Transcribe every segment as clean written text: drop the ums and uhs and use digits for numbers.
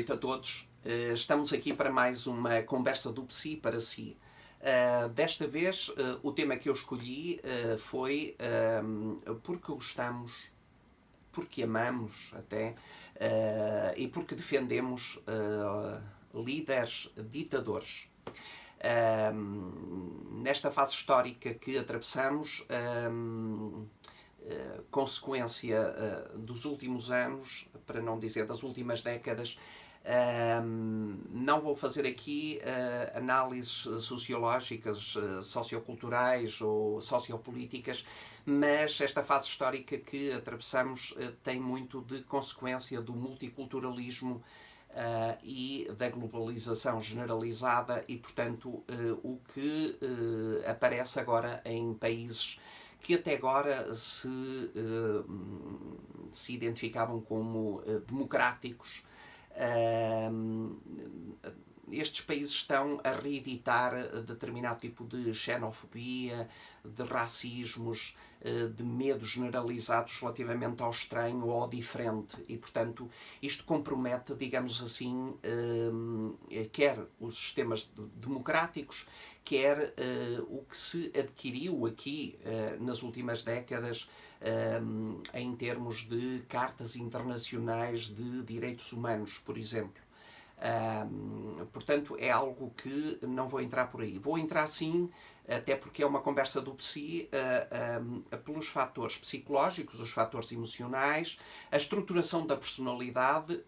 noite a todos. Estamos aqui para mais uma conversa do Psi para si. Desta vez, o tema que eu escolhi foi porque gostamos, porque amamos até, e porque defendemos líderes ditadores. Nesta fase histórica que atravessamos, consequência dos últimos anos, para não dizer das últimas décadas, não vou fazer aqui análises sociológicas, socioculturais ou sociopolíticas, mas esta fase histórica que atravessamos tem muito de consequência do multiculturalismo e da globalização generalizada e, portanto, o que aparece agora em países que até agora se identificavam como democráticos. Estes países estão a reeditar determinado tipo de xenofobia, de racismos, de medos generalizados relativamente ao estranho ou ao diferente e, portanto, isto compromete, digamos assim, quer os sistemas democráticos, quer o que se adquiriu aqui nas últimas décadas em termos de cartas internacionais de direitos humanos, por exemplo. Portanto, é algo que não vou entrar por aí. Vou entrar sim, até porque é uma conversa do Psi, pelos fatores psicológicos, os fatores emocionais, a estruturação da personalidade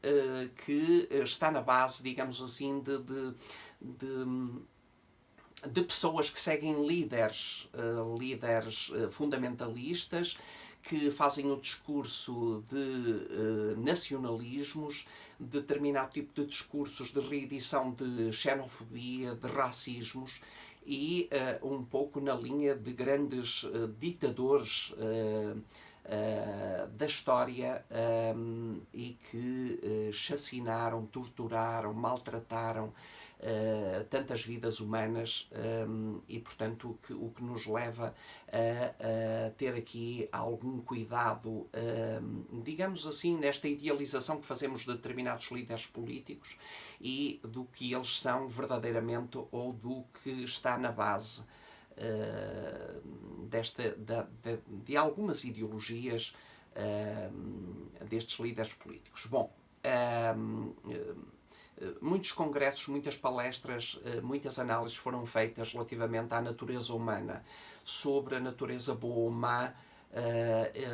que está na base, digamos assim, de pessoas que seguem líderes fundamentalistas, que fazem o discurso de nacionalismos, determinado tipo de discursos de reedição de xenofobia, de racismos e um pouco na linha de grandes ditadores da história e que chacinaram, torturaram, maltrataram tantas vidas humanas e, portanto, o que nos leva a ter aqui algum cuidado, digamos assim, nesta idealização que fazemos de determinados líderes políticos e do que eles são verdadeiramente ou do que está na base de algumas ideologias destes líderes políticos. Bom, muitos congressos, muitas palestras, muitas análises foram feitas relativamente à natureza humana, sobre a natureza boa ou má.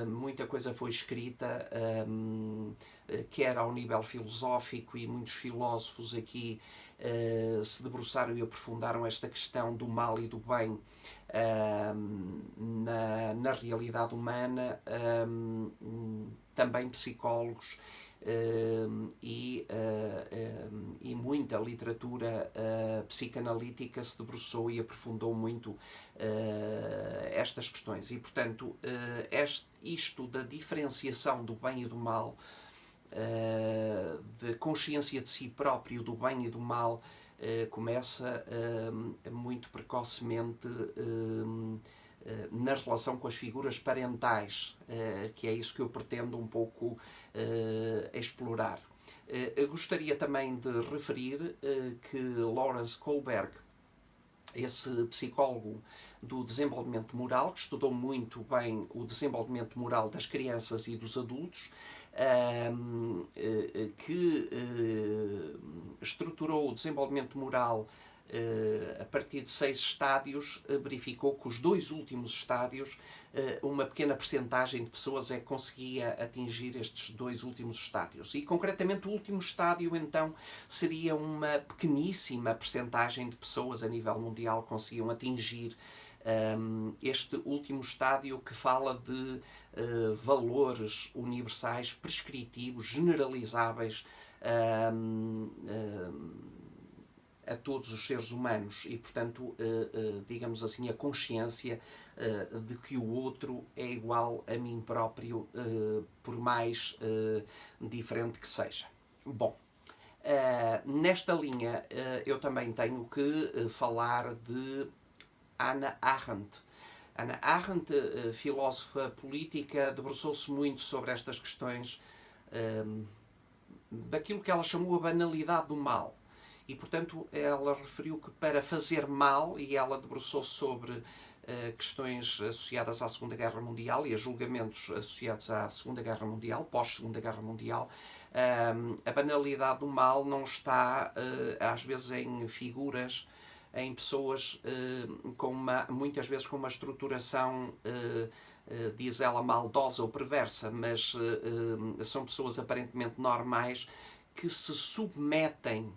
Muita coisa foi escrita, quer ao nível filosófico, e muitos filósofos aqui se debruçaram e aprofundaram esta questão do mal e do bem na realidade humana, também psicólogos e muita literatura psicanalítica se debruçou e aprofundou muito estas questões. E, portanto, isto da diferenciação do bem e do mal, de consciência de si próprio, do bem e do mal, começa muito precocemente na relação com as figuras parentais, que é isso que eu pretendo um pouco explorar. Eu gostaria também de referir que Lawrence Kohlberg, esse psicólogo do desenvolvimento moral, que estudou muito bem o desenvolvimento moral das crianças e dos adultos, que estruturou o desenvolvimento moral a partir de 6 estádios, verificou que os 2 últimos estádios, uma pequena percentagem de pessoas é que conseguia atingir estes 2 últimos estádios. E, concretamente, o último estádio, então, seria uma pequeníssima percentagem de pessoas a nível mundial que conseguiam atingir este último estádio, que fala de valores universais, prescritivos, generalizáveis a todos os seres humanos e, portanto, digamos assim, a consciência de que o outro é igual a mim próprio, por mais diferente que seja. Bom, nesta linha eu também tenho que falar de Hannah Arendt. Hannah Arendt, filósofa política, debruçou-se muito sobre estas questões daquilo que ela chamou a banalidade do mal. E, portanto, ela referiu que para fazer mal, e ela debruçou-se sobre questões associadas à Segunda Guerra Mundial e a julgamentos associados à Segunda Guerra Mundial, pós-Segunda Guerra Mundial, a banalidade do mal não está, às vezes, em figuras, em pessoas muitas vezes com uma estruturação, diz ela, maldosa ou perversa, mas são pessoas aparentemente normais que se submetem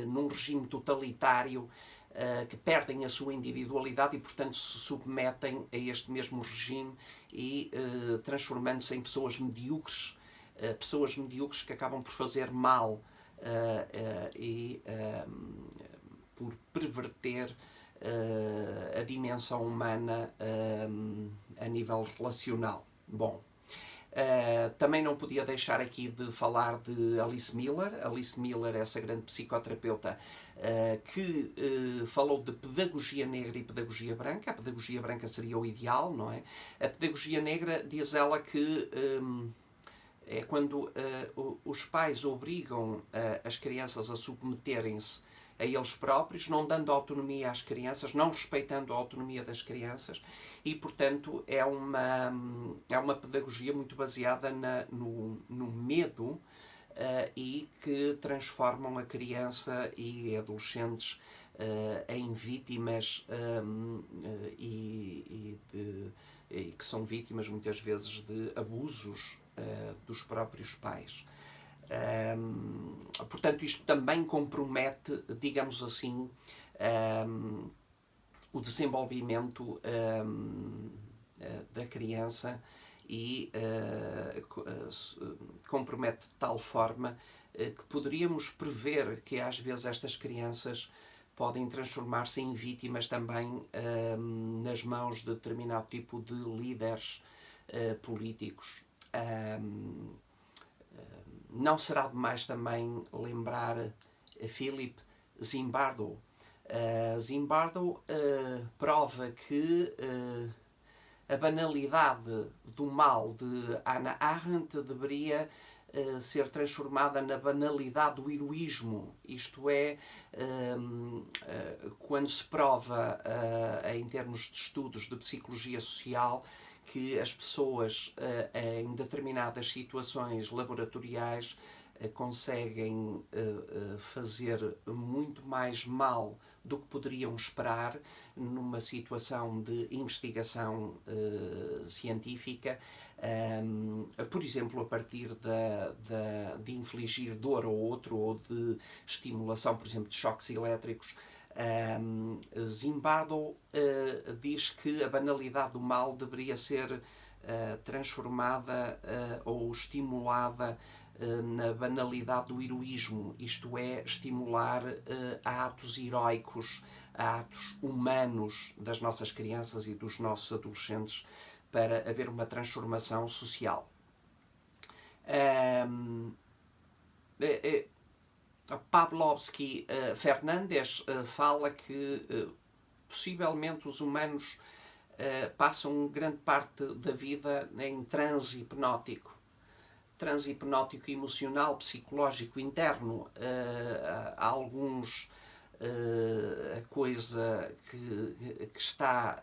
num regime totalitário, que perdem a sua individualidade e, portanto, se submetem a este mesmo regime e transformando-se em pessoas medíocres que acabam por fazer mal e por perverter a dimensão humana a nível relacional. Bom, também não podia deixar aqui de falar de Alice Miller. Alice Miller, essa grande psicoterapeuta que falou de pedagogia negra e pedagogia branca. A pedagogia branca seria o ideal, não é? A pedagogia negra, diz ela que é quando os pais obrigam as crianças a submeterem-se a eles próprios, não dando autonomia às crianças, não respeitando a autonomia das crianças e, portanto, é uma pedagogia muito baseada no medo e que transformam a criança e adolescentes em vítimas e que são vítimas muitas vezes de abusos dos próprios pais. Portanto, isto também compromete, digamos assim, o desenvolvimento da criança e compromete de tal forma que poderíamos prever que às vezes estas crianças podem transformar-se em vítimas também nas mãos de determinado tipo de líderes políticos. Não será demais também lembrar Philip Zimbardo. Zimbardo prova que a banalidade do mal de Hannah Arendt deveria ser transformada na banalidade do heroísmo. Isto é, quando se prova, em termos de estudos de psicologia social, que as pessoas em determinadas situações laboratoriais conseguem fazer muito mais mal do que poderiam esperar numa situação de investigação científica, por exemplo, a partir de infligir dor ao outro ou de estimulação, por exemplo, de choques elétricos. Zimbardo diz que a banalidade do mal deveria ser transformada ou estimulada na banalidade do heroísmo, isto é, estimular a atos heroicos, a atos humanos das nossas crianças e dos nossos adolescentes para haver uma transformação social. Pavlovsky Fernandes fala que possivelmente os humanos passam grande parte da vida em transe hipnótico emocional, psicológico interno. Há alguns a coisa que está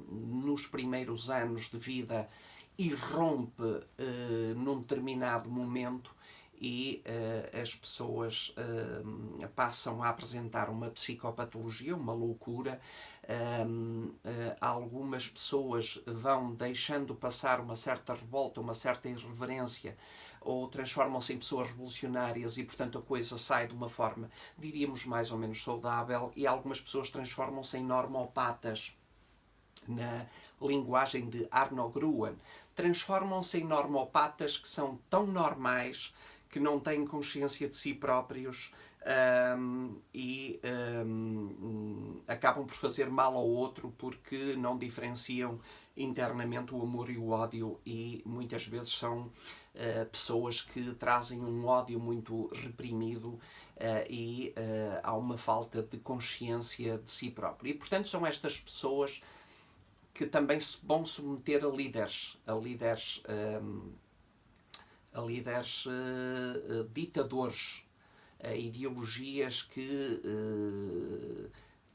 nos primeiros anos de vida irrompe num determinado momento e as pessoas passam a apresentar uma psicopatologia, uma loucura. Algumas pessoas vão deixando passar uma certa revolta, uma certa irreverência, ou transformam-se em pessoas revolucionárias e, portanto, a coisa sai de uma forma, diríamos, mais ou menos saudável, e algumas pessoas transformam-se em normopatas. Na linguagem de Arno Gruen, transformam-se em normopatas que são tão normais que não têm consciência de si próprios e acabam por fazer mal ao outro porque não diferenciam internamente o amor e o ódio e muitas vezes são pessoas que trazem um ódio muito reprimido e há uma falta de consciência de si próprio. E, portanto, são estas pessoas que também se vão submeter a líderes a líderes ditadores, a ideologias que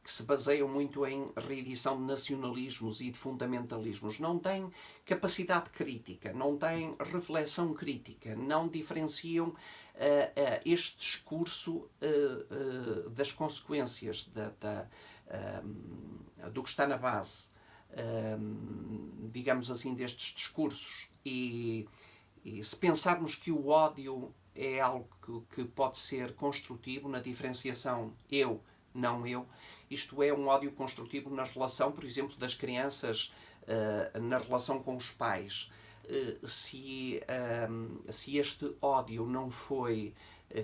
se baseiam muito em reedição de nacionalismos e de fundamentalismos. Não têm capacidade crítica, não têm reflexão crítica, não diferenciam este discurso das consequências do que está na base, digamos assim, destes discursos. E se pensarmos que o ódio é algo que pode ser construtivo na diferenciação eu, não eu, isto é um ódio construtivo na relação, por exemplo, das crianças, na relação com os pais. Se este ódio não foi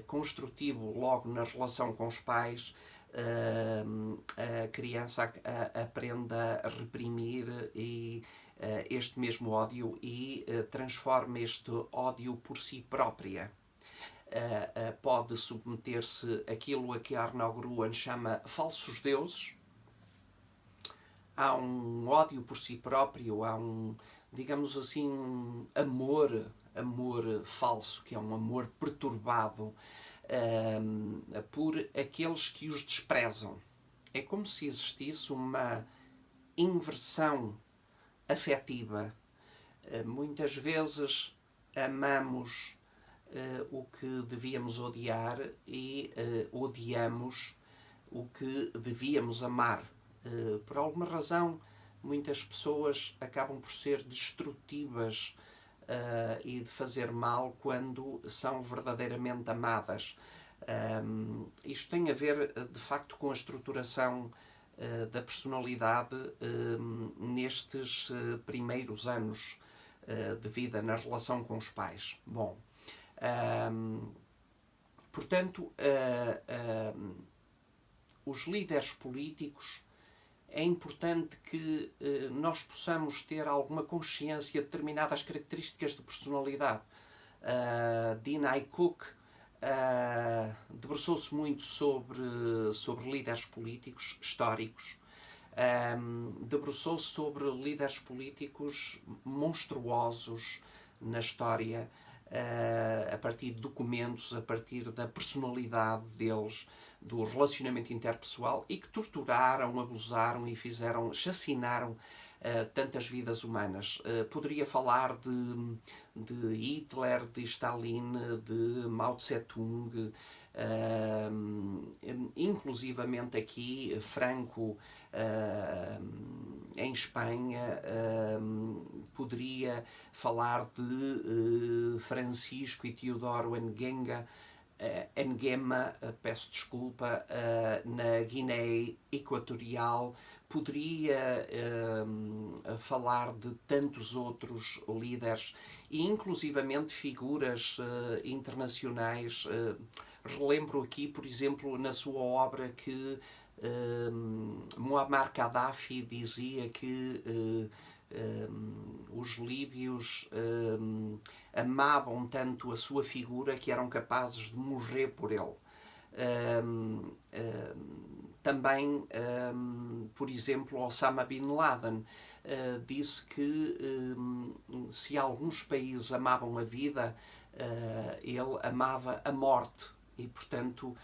construtivo logo na relação com os pais, a criança aprende a reprimir este mesmo ódio e transforma este ódio por si própria. Pode submeter-se àquilo a que Arnaud Gruen chama falsos deuses. Há um ódio por si próprio, há digamos assim, um amor falso, que é um amor perturbado por aqueles que os desprezam. É como se existisse uma inversão afetiva. Muitas vezes amamos o que devíamos odiar e odiamos o que devíamos amar. Por alguma razão, muitas pessoas acabam por ser destrutivas e de fazer mal quando são verdadeiramente amadas. Isto tem a ver, de facto, com a estruturação da personalidade nestes primeiros anos de vida na relação com os pais. Bom, portanto, os líderes políticos, é importante que nós possamos ter alguma consciência de determinadas características de personalidade. Dean Aycock debruçou-se muito sobre líderes políticos históricos, debruçou-se sobre líderes políticos monstruosos na história, a partir de documentos, a partir da personalidade deles, do relacionamento interpessoal, e que torturaram, abusaram e chacinaram tantas vidas humanas. Poderia falar de Hitler, de Stalin, de Mao Tse-tung, inclusivamente aqui Franco em Espanha, poderia falar de Francisco e Teodoro Nguema, peço desculpa, na Guiné Equatorial, poderia falar de tantos outros líderes e inclusivamente figuras internacionais. Relembro aqui, por exemplo, na sua obra que Muammar Gaddafi dizia que os líbios amavam tanto a sua figura que eram capazes de morrer por ele. Também, por exemplo, Osama Bin Laden disse que se alguns países amavam a vida, ele amava a morte e, portanto,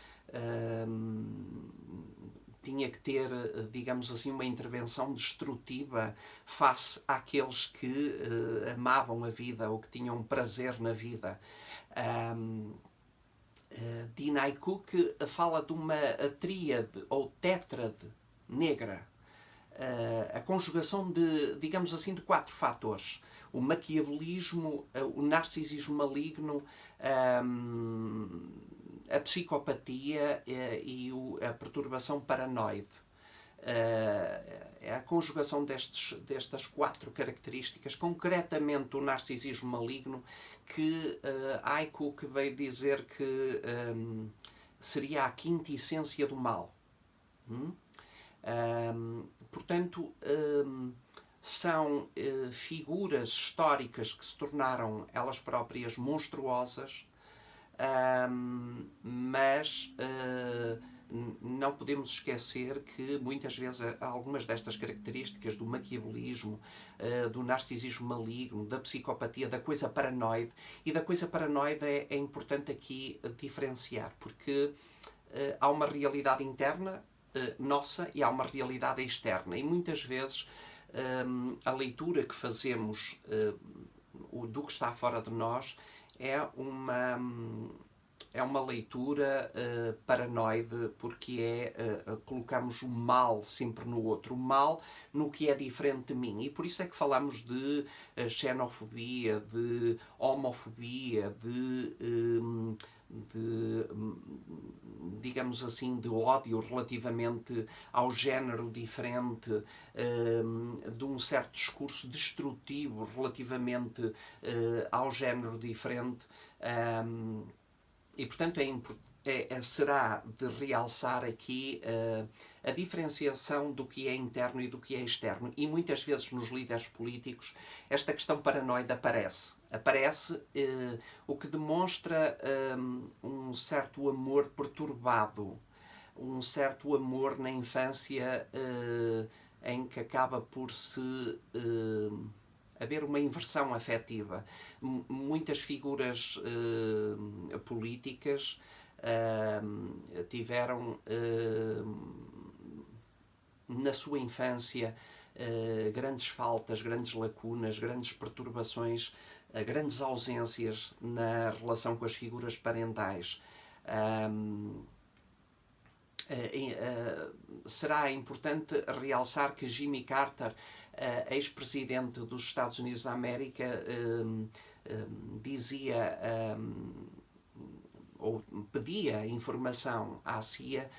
tinha que ter, digamos assim, uma intervenção destrutiva face àqueles que amavam a vida ou que tinham prazer na vida. Dean Aycock fala de uma tríade ou tétrade negra, a conjugação de, digamos assim, de 4 fatores: o maquiavelismo, o narcisismo maligno, a psicopatia e a perturbação paranoide. É a conjugação destas 4 características, concretamente o narcisismo maligno, que Aycock veio dizer que seria a quinta essência do mal. Portanto, são figuras históricas que se tornaram elas próprias monstruosas, mas não podemos esquecer que muitas vezes algumas destas características do maquiavelismo, do narcisismo maligno, da psicopatia, da coisa paranoide, e da coisa paranoide é importante aqui diferenciar, porque há uma realidade interna nossa e há uma realidade externa, e muitas vezes a leitura que fazemos do que está fora de nós é uma leitura paranoide, porque colocamos o mal sempre no outro, o mal no que é diferente de mim. E por isso é que falamos de xenofobia, de homofobia, digamos assim, de ódio relativamente ao género diferente, de um certo discurso destrutivo relativamente ao género diferente. E, portanto, será de realçar aqui a diferenciação do que é interno e do que é externo. E muitas vezes nos líderes políticos esta questão paranoide aparece. O que demonstra um certo amor perturbado, um certo amor na infância em que acaba por se haver uma inversão afetiva. Muitas figuras políticas tiveram na sua infância grandes faltas, grandes lacunas, grandes perturbações, grandes ausências na relação com as figuras parentais. Será importante realçar que Jimmy Carter, ex-presidente dos Estados Unidos da América, dizia ou pedia informação à CIA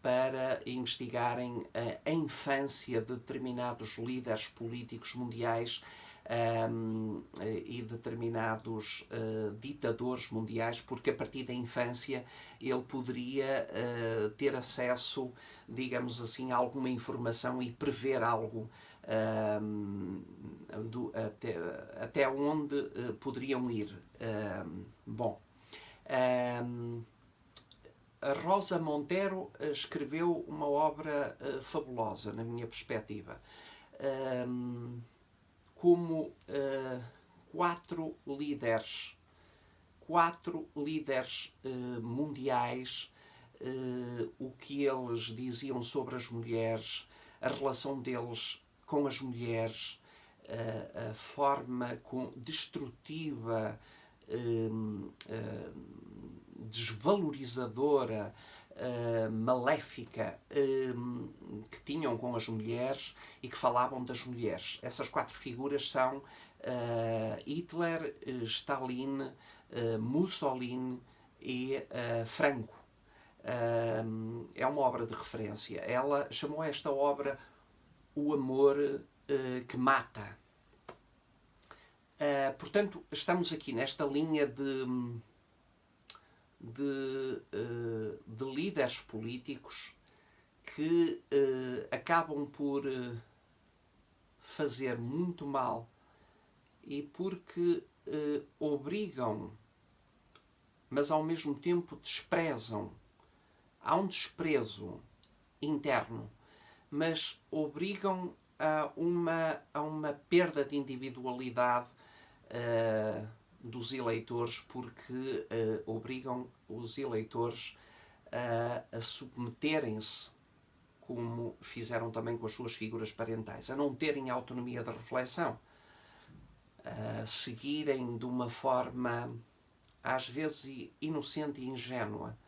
para investigarem a infância de determinados líderes políticos mundiais e determinados ditadores mundiais, porque a partir da infância ele poderia ter acesso, digamos assim, a alguma informação e prever algo até onde poderiam ir. A Rosa Montero escreveu uma obra fabulosa, na minha perspectiva. Como quatro líderes mundiais, o que eles diziam sobre as mulheres, a relação deles com as mulheres, a forma destrutiva, desvalorizadora, maléfica que tinham com as mulheres e que falavam das mulheres. Essas quatro figuras são Hitler, Stalin, Mussolini e Franco. É uma obra de referência. Ela chamou esta obra O Amor que Mata. Portanto, estamos aqui nesta linha de líderes políticos que acabam por fazer muito mal e porque obrigam, mas ao mesmo tempo desprezam. Há um desprezo interno, mas obrigam a uma perda de individualidade dos eleitores, porque obrigam os eleitores a submeterem-se, como fizeram também com as suas figuras parentais, a não terem autonomia de reflexão, a seguirem de uma forma às vezes inocente e ingênua,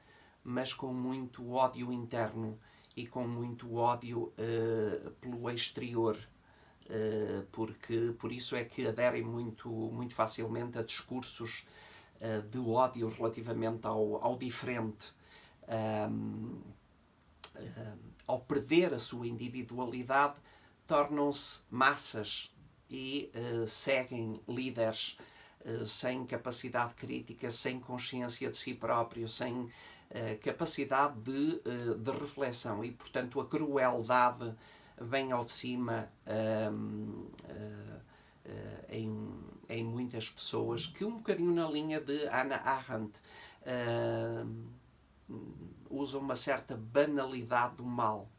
mas com muito ódio interno e com muito ódio pelo exterior. Porque por isso é que aderem muito facilmente a discursos de ódio relativamente ao diferente. Ao perder a sua individualidade, tornam-se massas e seguem líderes sem capacidade crítica, sem consciência de si próprio, sem capacidade de reflexão, e portanto a crueldade vem ao de cima em muitas pessoas, que um bocadinho na linha de Hannah Arendt, usam uma certa banalidade do mal.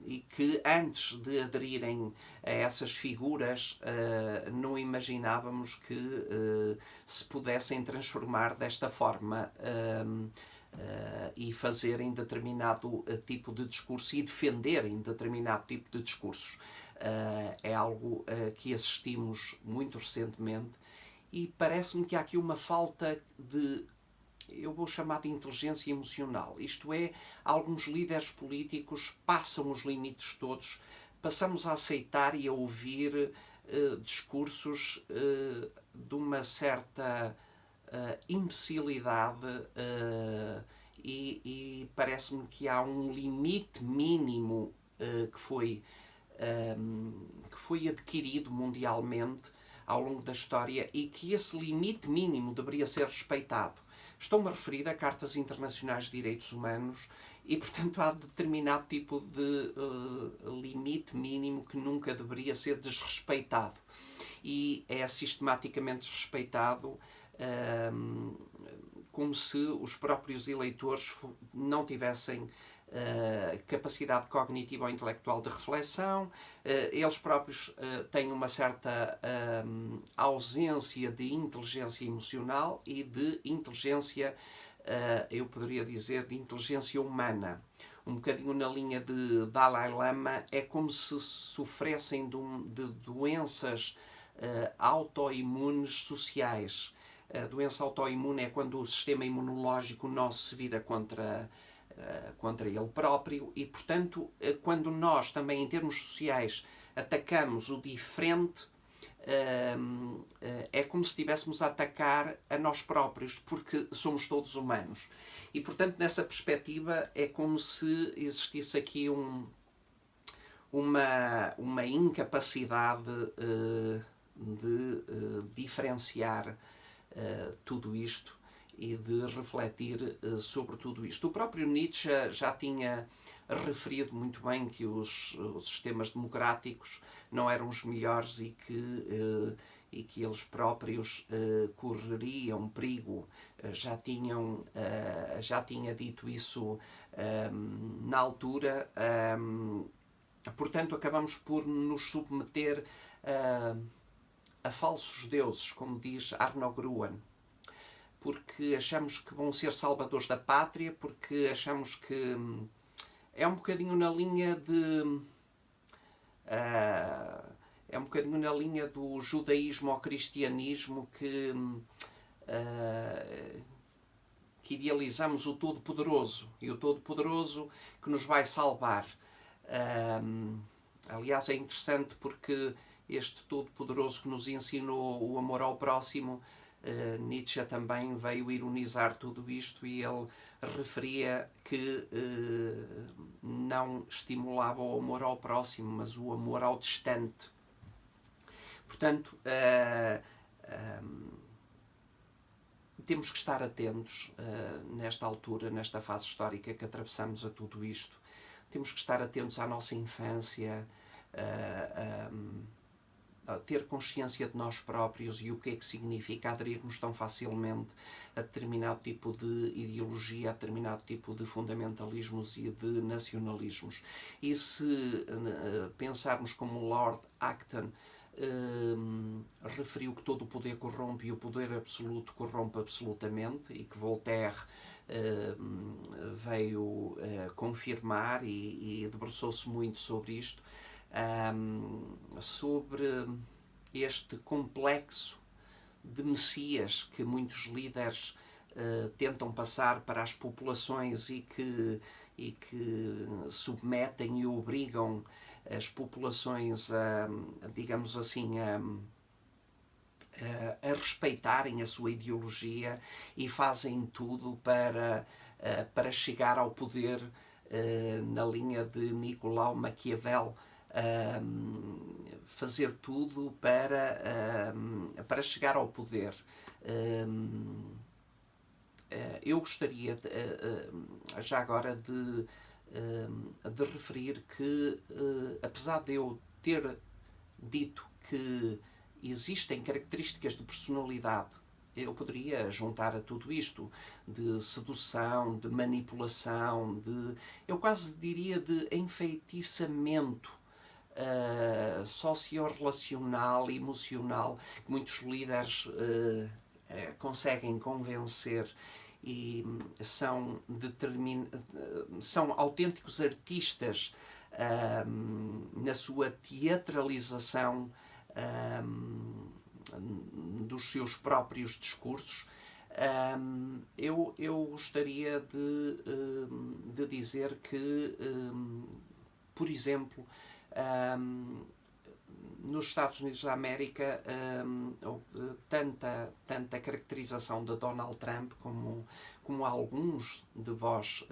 E que antes de aderirem a essas figuras não imaginávamos que se pudessem transformar desta forma e fazerem determinado tipo de discurso e defenderem determinado tipo de discursos. É algo que assistimos muito recentemente e parece-me que há aqui uma falta de, eu vou chamar de inteligência emocional. Isto é, alguns líderes políticos passam os limites todos, passamos a aceitar e a ouvir discursos de uma certa imbecilidade e parece-me que há um limite mínimo que foi adquirido mundialmente ao longo da história e que esse limite mínimo deveria ser respeitado. Estou-me a referir a cartas internacionais de direitos humanos e, portanto, há determinado tipo de limite mínimo que nunca deveria ser desrespeitado. E é sistematicamente desrespeitado como se os próprios eleitores não tivessem capacidade cognitiva ou intelectual de reflexão, eles próprios têm uma certa ausência de inteligência emocional e de inteligência, eu poderia dizer, de inteligência humana. Um bocadinho na linha de Dalai Lama, é como se sofressem de doenças autoimunes sociais. A doença autoimune é quando o sistema imunológico nosso se vira contra ele próprio e, portanto, quando nós também, em termos sociais, atacamos o diferente, é como se estivéssemos a atacar a nós próprios, porque somos todos humanos. E, portanto, nessa perspectiva, é como se existisse aqui uma incapacidade de diferenciar tudo isto e de refletir sobre tudo isto. O próprio Nietzsche já tinha referido muito bem que os sistemas democráticos não eram os melhores e que eles próprios correriam perigo. Já tinha dito isso na altura. Portanto, acabamos por nos submeter a falsos deuses, como diz Arno Gruen, porque achamos que vão ser salvadores da pátria, porque achamos que é um bocadinho na linha de é um bocadinho na linha do judaísmo ao cristianismo que idealizamos o Todo-Poderoso e o Todo-Poderoso que nos vai salvar. Aliás, é interessante porque este Todo-Poderoso que nos ensinou o amor ao próximo, Nietzsche também veio ironizar tudo isto e ele referia que não estimulava o amor ao próximo, mas o amor ao distante. Portanto, temos que estar atentos nesta altura, nesta fase histórica que atravessamos a tudo isto. Temos que estar atentos à nossa infância, a ter consciência de nós próprios e o que é que significa aderirmos tão facilmente a determinado tipo de ideologia, a determinado tipo de fundamentalismos e de nacionalismos. E se pensarmos como Lord Acton referiu que todo o poder corrompe e o poder absoluto corrompe absolutamente, e que Voltaire veio confirmar e debruçou-se muito sobre isto, sobre este complexo de Messias que muitos líderes tentam passar para as populações e que submetem e obrigam as populações digamos assim, a respeitarem a sua ideologia e fazem tudo para chegar ao poder na linha de Nicolau Maquiavel, fazer tudo para chegar ao poder. Eu gostaria já agora de referir que, apesar de eu ter dito que existem características de personalidade eu poderia juntar a tudo isto de sedução, de manipulação, eu quase diria de enfeitiçamento socio-relacional, emocional, que muitos líderes conseguem convencer e são autênticos artistas na sua teatralização dos seus próprios discursos. Eu gostaria de dizer que, por exemplo, nos Estados Unidos da América, tanta caracterização de Donald Trump, como alguns de vós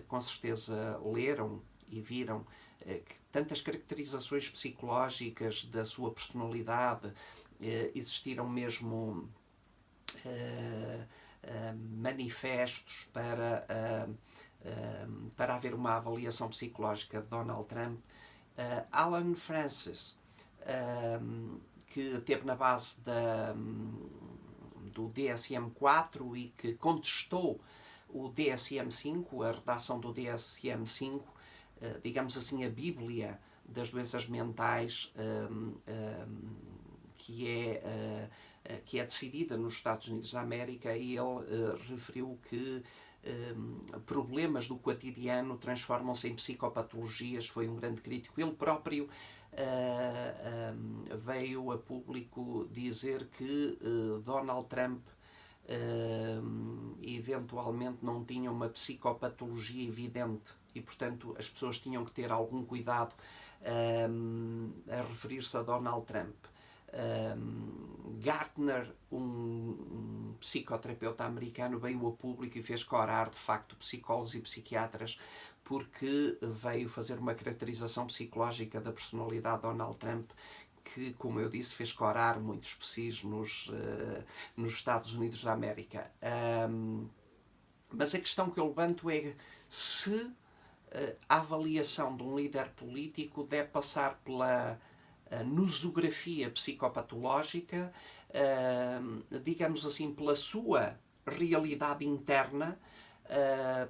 com certeza leram e viram, tantas caracterizações psicológicas da sua personalidade, existiram mesmo manifestos para haver uma avaliação psicológica de Donald Trump. Alan Francis, que esteve na base do DSM-4 e que contestou o DSM-5, a redação do DSM-5, digamos assim, a Bíblia das doenças mentais, que é decidida nos Estados Unidos da América, e ele referiu que problemas do cotidiano transformam-se em psicopatologias. Foi um grande crítico. Ele próprio veio a público dizer que Donald Trump eventualmente não tinha uma psicopatologia evidente e, portanto, as pessoas tinham que ter algum cuidado a referir-se a Donald Trump. Gartner, um psicoterapeuta americano, veio a público e fez corar, de facto, psicólogos e psiquiatras, porque veio fazer uma caracterização psicológica da personalidade de Donald Trump que, como eu disse, fez corar muitos psis nos Estados Unidos da América. Mas a questão que eu levanto é se a avaliação de um líder político deve passar pela nosografia psicopatológica, digamos assim, pela sua realidade interna,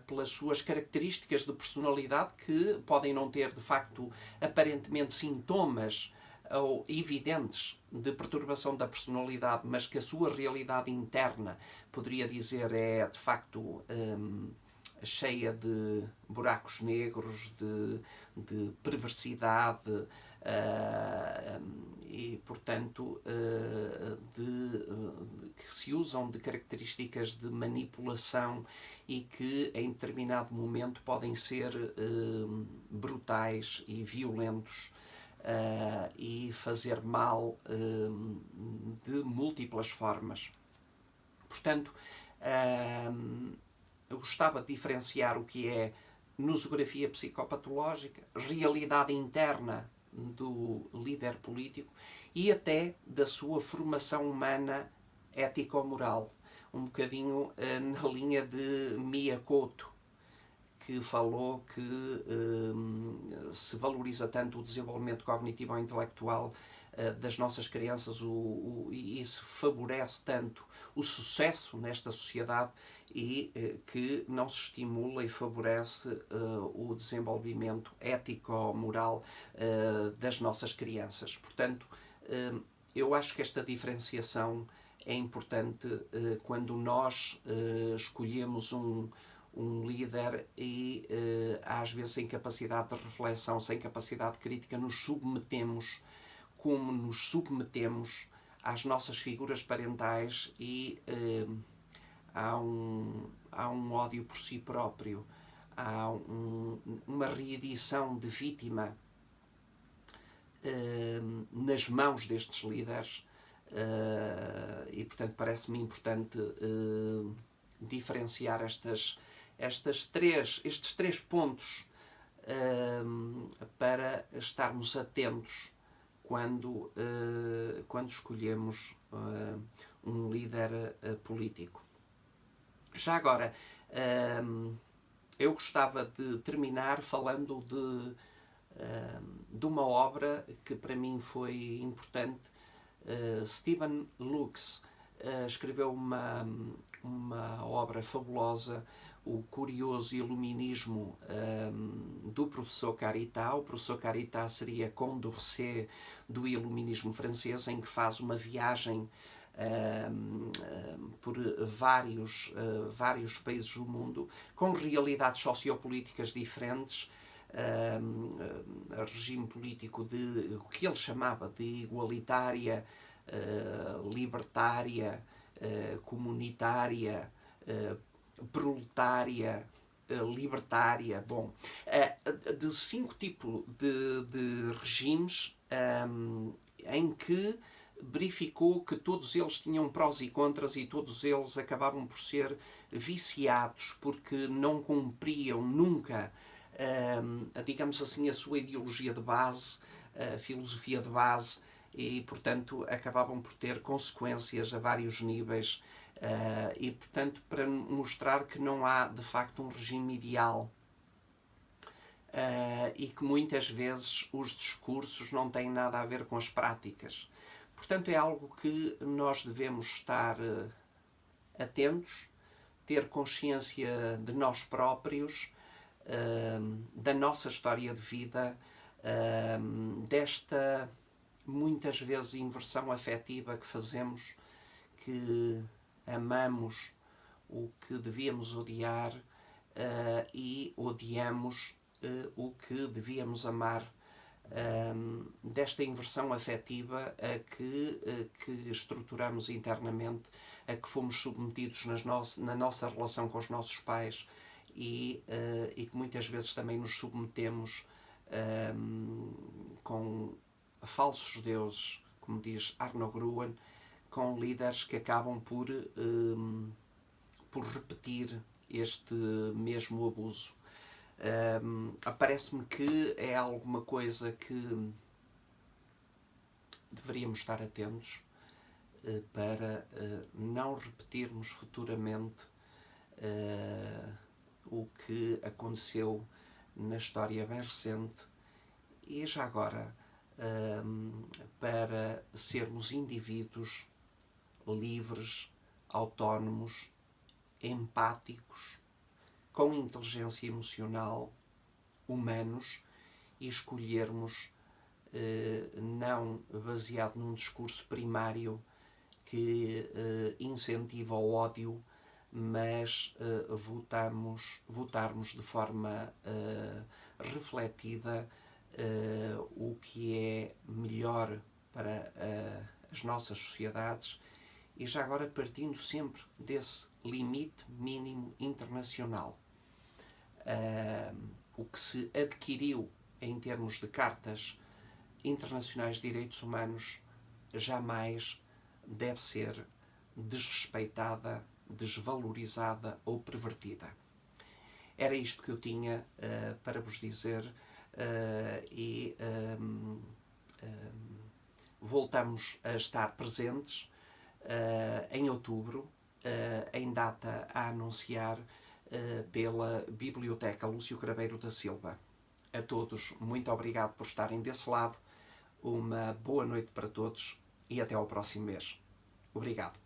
pelas suas características de personalidade, que podem não ter, de facto, aparentemente sintomas ou evidentes de perturbação da personalidade, mas que a sua realidade interna, poderia dizer, é de facto cheia de buracos negros, de perversidade, e, portanto, que se usam de características de manipulação e que, em determinado momento, podem ser brutais e violentos e fazer mal de múltiplas formas. Portanto, eu gostava de diferenciar o que é nosografia psicopatológica, realidade interna do líder político e até da sua formação humana ético-moral. Um bocadinho na linha de Mia Couto, que falou que se valoriza tanto o desenvolvimento cognitivo ou intelectual das nossas crianças e isso favorece tanto o sucesso nesta sociedade e que não se estimula e favorece o desenvolvimento ético-moral das nossas crianças. Portanto, eu acho que esta diferenciação é importante quando nós escolhemos um líder e às vezes sem capacidade de reflexão, sem capacidade crítica, nos submetemos como nos submetemos às nossas figuras parentais e há um ódio por si próprio, há uma reedição de vítima nas mãos destes líderes e, portanto, parece-me importante diferenciar estes três pontos para estarmos atentos quando escolhemos um líder político. Já agora, eu gostava de terminar falando de uma obra que para mim foi importante. Stephen Lux escreveu uma obra fabulosa, o curioso iluminismo do professor Carità. O professor Carità seria Condorcet do iluminismo francês, em que faz uma viagem por vários países do mundo, com realidades sociopolíticas diferentes, regime político de o que ele chamava de igualitária, libertária, comunitária, proletária, libertária, de 5 tipos de regimes em que verificou que todos eles tinham prós e contras e todos eles acabavam por ser viciados porque não cumpriam nunca, digamos assim, a sua ideologia de base, a filosofia de base, e, portanto, acabavam por ter consequências a vários níveis. E, portanto, para mostrar que não há, de facto, um regime ideal, e que muitas vezes os discursos não têm nada a ver com as práticas. Portanto, é algo que nós devemos estar atentos, ter consciência de nós próprios, da nossa história de vida, desta, muitas vezes, inversão afetiva que fazemos, que amamos o que devíamos odiar e odiamos o que devíamos amar. Desta inversão afetiva a que estruturamos internamente, a que fomos submetidos na nossa relação com os nossos pais e que muitas vezes também nos submetemos com falsos deuses, como diz Arno Gruen, com líderes que acabam por repetir este mesmo abuso. Parece-me que é alguma coisa que deveríamos estar atentos para não repetirmos futuramente o que aconteceu na história bem recente, e já agora para sermos indivíduos livres, autónomos, empáticos, com inteligência emocional, humanos, e escolhermos, não baseado num discurso primário que incentiva o ódio, mas votarmos de forma refletida o que é melhor para as nossas sociedades, e já agora partindo sempre desse limite mínimo internacional. O que se adquiriu em termos de cartas internacionais de direitos humanos jamais deve ser desrespeitada, desvalorizada ou pervertida. Era isto que eu tinha para vos dizer, e voltamos a estar presentes em outubro, em data a anunciar, pela Biblioteca Lúcio Craveiro da Silva. A todos, muito obrigado por estarem desse lado, uma boa noite para todos e até ao próximo mês. Obrigado.